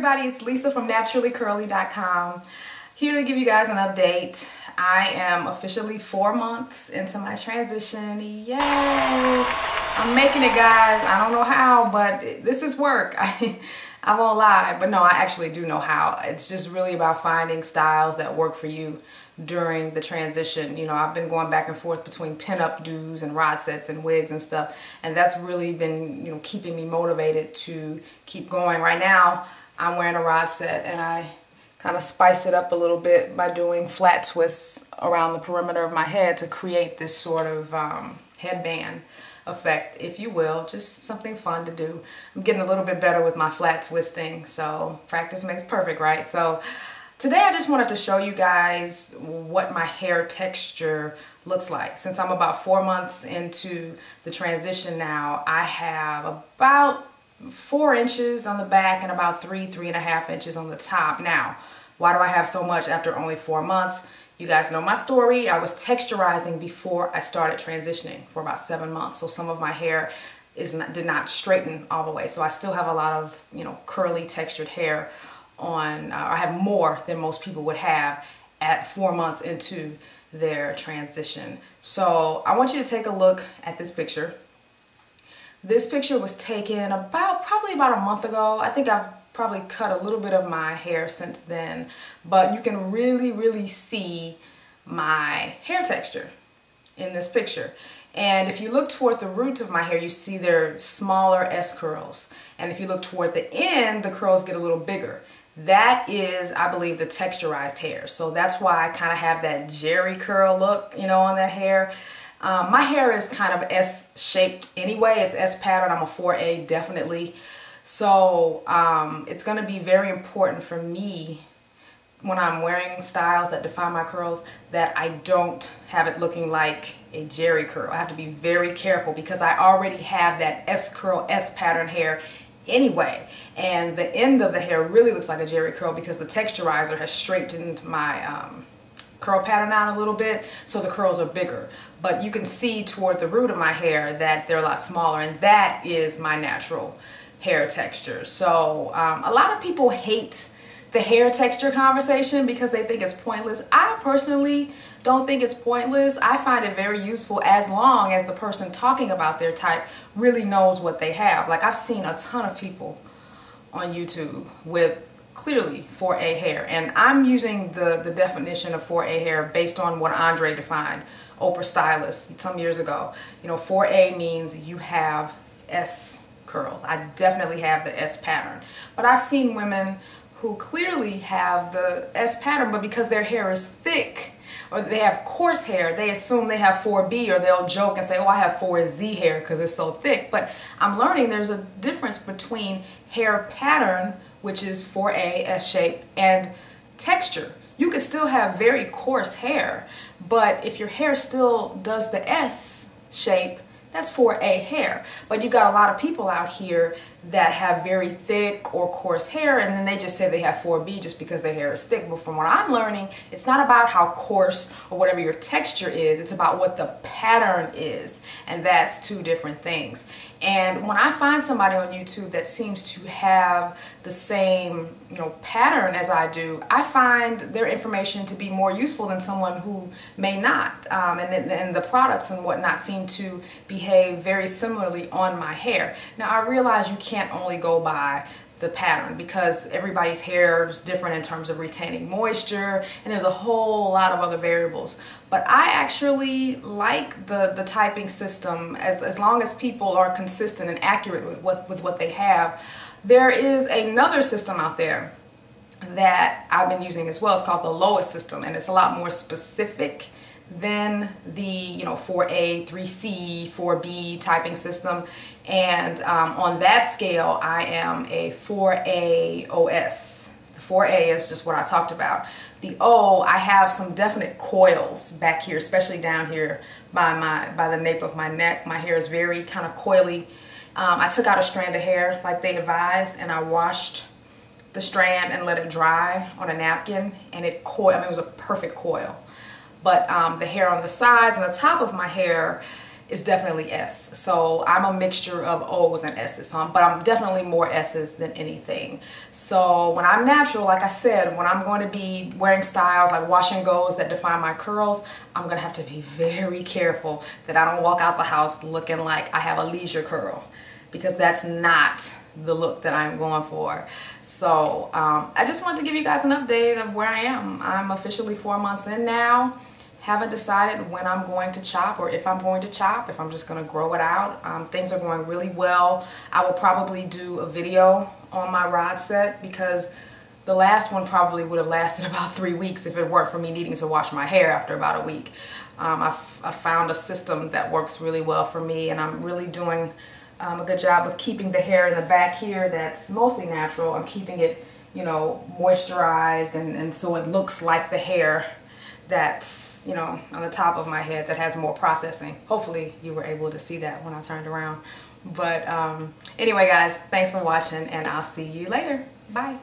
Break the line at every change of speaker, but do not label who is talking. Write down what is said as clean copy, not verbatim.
everybody, it's Lisa from naturallycurly.com, here to give you guys an update. I am officially 4 months into my transition. Yay! I'm making it, guys. I don't know how, but this is work. I won't lie, but no, I actually do know how. It's just really about finding styles that work for you during the transition. You know, I've been going back and forth between pin-up do's and rod sets and wigs and stuff, and that's really been, you know, keeping me motivated to keep going. Right now, I'm wearing a rod set, and I kind of spice it up a little bit by doing flat twists around the perimeter of my head to create this sort of headband effect, if you will. Just something fun to do. I'm getting a little bit better with my flat twisting, so practice makes perfect, right? So today I just wanted to show you guys what my hair texture looks like. Since I'm about 4 months into the transition now, I have about 4 inches on the back and about 3.5 inches on the top. Now, why do I have so much after only 4 months? You guys know my story. I was texturizing before I started transitioning for about 7 months, so some of my hair did not straighten all the way. So I still have a lot of, you know, curly textured hair on. I have more than most people would have at 4 months into their transition. So I want you to take a look at this picture. This picture was taken probably about a month ago. I think I've probably cut a little bit of my hair since then, but you can really see my hair texture in this picture. And if you look toward the roots of my hair, you see they're smaller S curls. And if you look toward the end, the curls get a little bigger. That is, I believe, the texturized hair. So that's why I kind of have that Jerry curl look, you know, on that hair. My hair is kind of S-shaped anyway. It's S pattern. I'm a 4A, definitely. So it's going to be very important for me when I'm wearing styles that define my curls that I don't have it looking like a Jerry curl. I have to be very careful because I already have that S curl, S pattern hair anyway, and the end of the hair really looks like a Jerry curl because the texturizer has straightened my curl pattern out a little bit, so the curls are bigger. But you can see toward the root of my hair that they're a lot smaller, and that is my natural hair texture. So a lot of people hate the hair texture conversation because they think it's pointless. I personally don't think it's pointless. I find it very useful as long as the person talking about their type really knows what they have. Like, I've seen a ton of people on YouTube with clearly 4A hair, and I'm using the definition of 4A hair based on what Andre defined, Oprah stylist, some years ago. You know, 4A means you have S curls. I definitely have the S pattern, but I've seen women who clearly have the S pattern, but because their hair is thick or they have coarse hair, they assume they have 4B, or they'll joke and say, oh, I have 4Z hair because it's so thick. But I'm learning there's a difference between hair pattern, which is 4A, S shape, and texture. You could still have very coarse hair, but if your hair still does the S shape, that's 4A hair. But you've got a lot of people out here that have very thick or coarse hair, and then they just say they have 4B just because their hair is thick. But from what I'm learning, it's not about how coarse or whatever your texture is, it's about what the pattern is, and that's two different things. And when I find somebody on YouTube that seems to have the same, you know, pattern as I do, I find their information to be more useful than someone who may not. And the products and whatnot seem to behave very similarly on my hair. Now, I realize you can't only go by the pattern because everybody's hair is different in terms of retaining moisture, and there's a whole lot of other variables. But I actually like the typing system as long as people are consistent and accurate with what they have. There is another system out there that I've been using as well. It's called the Lois system, and it's a lot more specific than the, you know, 4A, 3C, 4B typing system. And on that scale, I am a 4A OS. The 4A is just what I talked about. The O, I have some definite coils back here, especially down here by the nape of my neck. My hair is very kind of coily. I took out a strand of hair like they advised, and I washed the strand and let it dry on a napkin, and it coiled. I mean, it was a perfect coil. But the hair on the sides and the top of my hair is definitely S. So I'm a mixture of O's and S's. But I'm definitely more S's than anything. So when I'm natural, like I said, when I'm going to be wearing styles like wash and goes that define my curls, I'm going to have to be very careful that I don't walk out the house looking like I have a leisure curl, because that's not the look that I'm going for. So I just wanted to give you guys an update of where I am. I'm officially 4 months in now. Haven't decided when I'm going to chop or if I'm going to chop, if I'm just going to grow it out. Things are going really well. I will probably do a video on my rod set, because the last one probably would have lasted about 3 weeks if it weren't for me needing to wash my hair after about a week. I found a system that works really well for me, and I'm really doing a good job with keeping the hair in the back here that's mostly natural. I'm keeping it, you know, moisturized, and so it looks like the hair that's, you know, on the top of my head that has more processing. Hopefully you were able to see that when I turned around. But anyway guys, thanks for watching, and I'll see you later. Bye.